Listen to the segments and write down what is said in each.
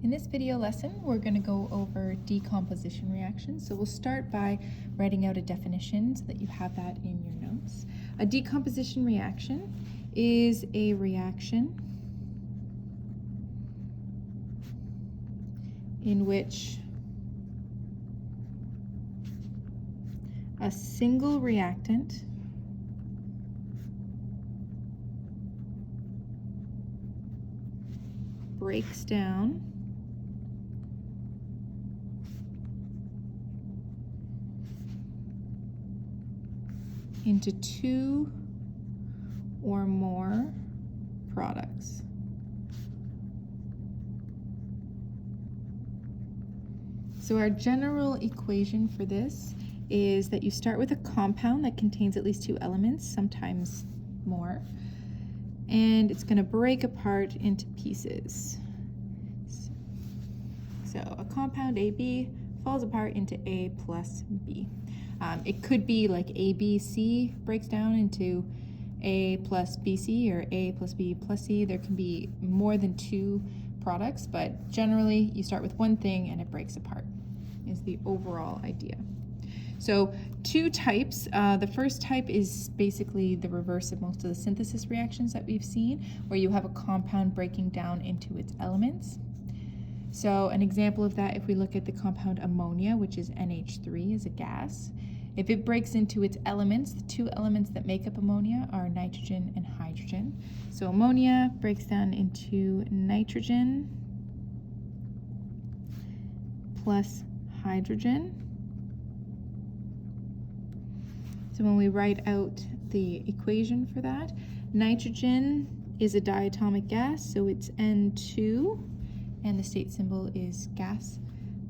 In this video lesson, we're going to go over decomposition reactions. So we'll start by writing out a definition so that you have that in your notes. A decomposition reaction is a reaction in which a single reactant breaks down into two or more products. So our general equation for this is that you start with a compound that contains at least two elements, sometimes more, and it's going to break apart into pieces. So a compound AB falls apart into A plus B. It could be like ABC breaks down into A plus BC or A plus B plus C. There can be more than two products, but generally you start with one thing and it breaks apart, is the overall idea. So two types. The first type is basically the reverse of most of the synthesis reactions that we've seen, where you have a compound breaking down into its elements. So an example of that, if we look at the compound ammonia, which is NH3, is a gas. If it breaks into its elements, the two elements that make up ammonia are nitrogen and hydrogen. So ammonia breaks down into nitrogen plus hydrogen. So when we write out the equation for that, nitrogen is a diatomic gas, so it's N2, and the state symbol is gas.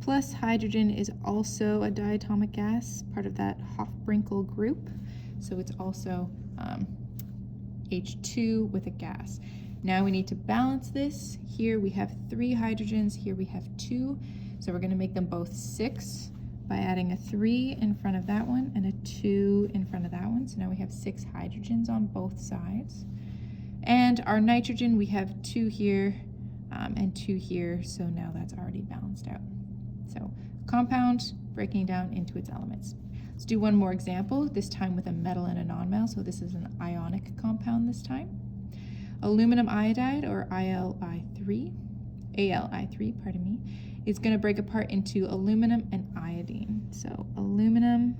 Plus hydrogen is also a diatomic gas, part of that Hofbrinkel group, so it's also H2 with a gas. Now we need to balance this. Here we have 3 hydrogens, here we have 2, so we're going to make them both 6 by adding a 3 in front of that one and a 2 in front of that one. So now we have 6 hydrogens on both sides. And our nitrogen, we have 2 here and 2 here, so now that's already balanced out. So compound breaking down into its elements. Let's do one more example, this time with a metal and a non-metal. So this is an ionic compound this time. Aluminum iodide, or AlI3, pardon me, is going to break apart into aluminum and iodine. So aluminum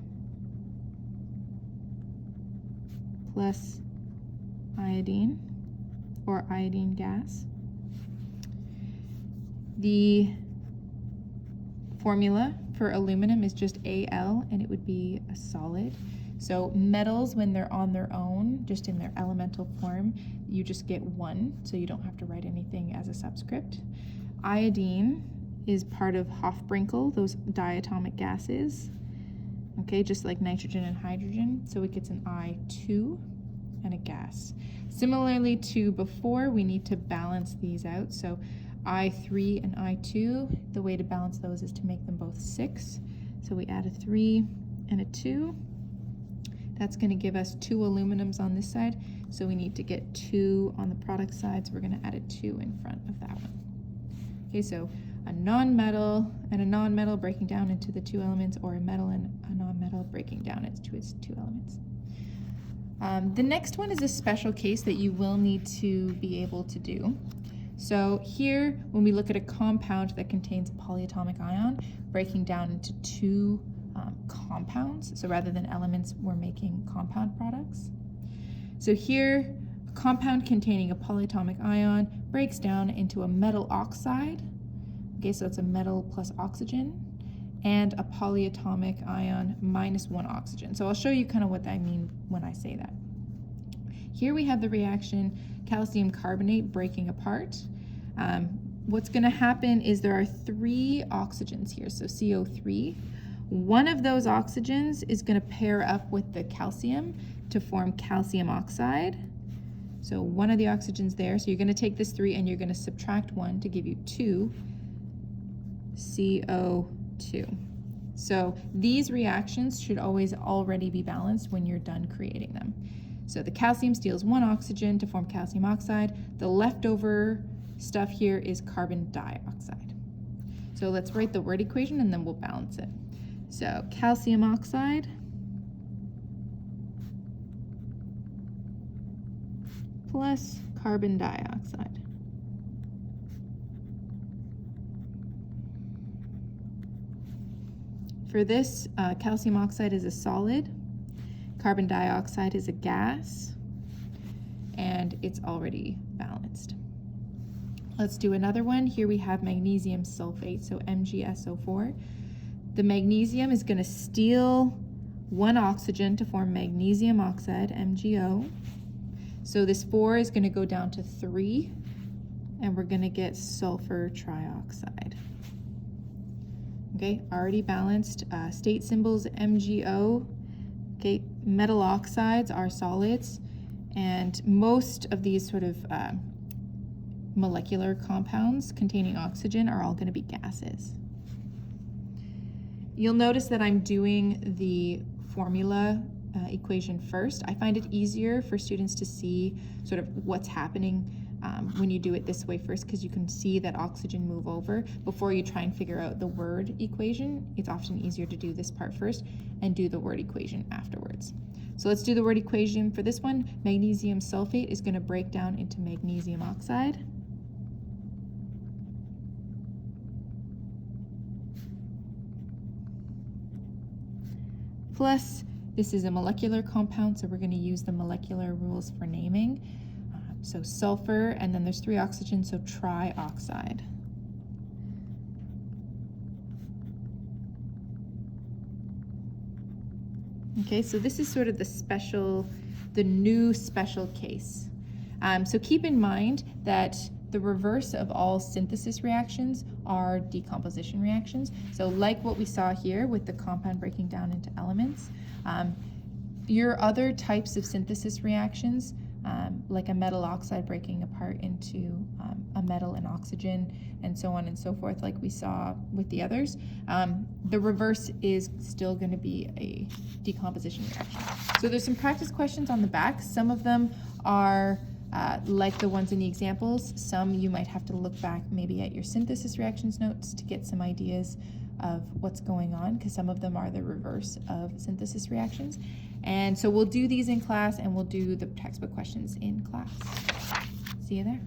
plus iodine, or iodine gas. The formula for aluminum is just Al, and it would be a solid. So metals, when they're on their own, just in their elemental form, you just get 1, so you don't have to write anything as a subscript. Iodine is part of Hofbrinkel, those diatomic gases, okay, just like nitrogen and hydrogen, so it gets an I2 and a gas. Similarly to before, we need to balance these out, so I3 and I2, the way to balance those is to make them both 6, so we add a 3 and a 2. That's going to give us 2 aluminums on this side, so we need to get 2 on the product side, so we're going to add a 2 in front of that one. Okay, so a non-metal and a non-metal breaking down into the 2 elements, or a metal and a non-metal breaking down into its 2 elements. The next one is a special case that you will need to be able to do. So here, when we look at a compound that contains a polyatomic ion breaking down into 2 compounds, so rather than elements, we're making compound products. So here, a compound containing a polyatomic ion breaks down into a metal oxide. Okay, so it's a metal plus oxygen, and a polyatomic ion minus 1 oxygen. So I'll show you kind of what I mean when I say that. Here we have the reaction calcium carbonate breaking apart. What's going to happen is there are 3 oxygens here, so CO3. One of those oxygens is going to pair up with the calcium to form calcium oxide. So one of the oxygens there, so you're going to take this 3 and you're going to subtract 1 to give you 2 CO2. So these reactions should always already be balanced when you're done creating them. So the calcium steals 1 oxygen to form calcium oxide. The leftover stuff here is carbon dioxide. So let's write the word equation and then we'll balance it. So calcium oxide plus carbon dioxide. For this, calcium oxide is a solid, carbon dioxide is a gas, and it's already balanced. Let's do another one. Here we have magnesium sulfate, so MgSO4. The magnesium is going to steal one oxygen to form magnesium oxide, MgO. So this 4 is going to go down to 3, and we're going to get sulfur trioxide. Okay, already balanced. State symbols MgO. Okay, metal oxides are solids, and most of these sort of molecular compounds containing oxygen are all going to be gases. You'll notice that I'm doing the formula equation first. I find it easier for students to see sort of what's happening when you do it this way first, because you can see that oxygen move over before you try and figure out the word equation. It's often easier to do this part first and do the word equation afterwards. So let's do the word equation for this one. Magnesium sulfate is going to break down into magnesium oxide. Plus, this is a molecular compound, so we're going to use the molecular rules for naming. So sulfur, and then there's 3 oxygens, so trioxide. Okay, so this is sort of the new special case. So keep in mind that the reverse of all synthesis reactions are decomposition reactions. So like what we saw here with the compound breaking down into elements, your other types of synthesis reactions, like a metal oxide breaking apart into a metal and oxygen, and so on and so forth, like we saw with the others, the reverse is still going to be a decomposition reaction. So there's some practice questions on the back. Some of them are like the ones in the examples. Some you might have to look back maybe at your synthesis reactions notes to get some ideas of what's going on, because some of them are the reverse of synthesis reactions. And so we'll do these in class, and we'll do the textbook questions in class. See you there.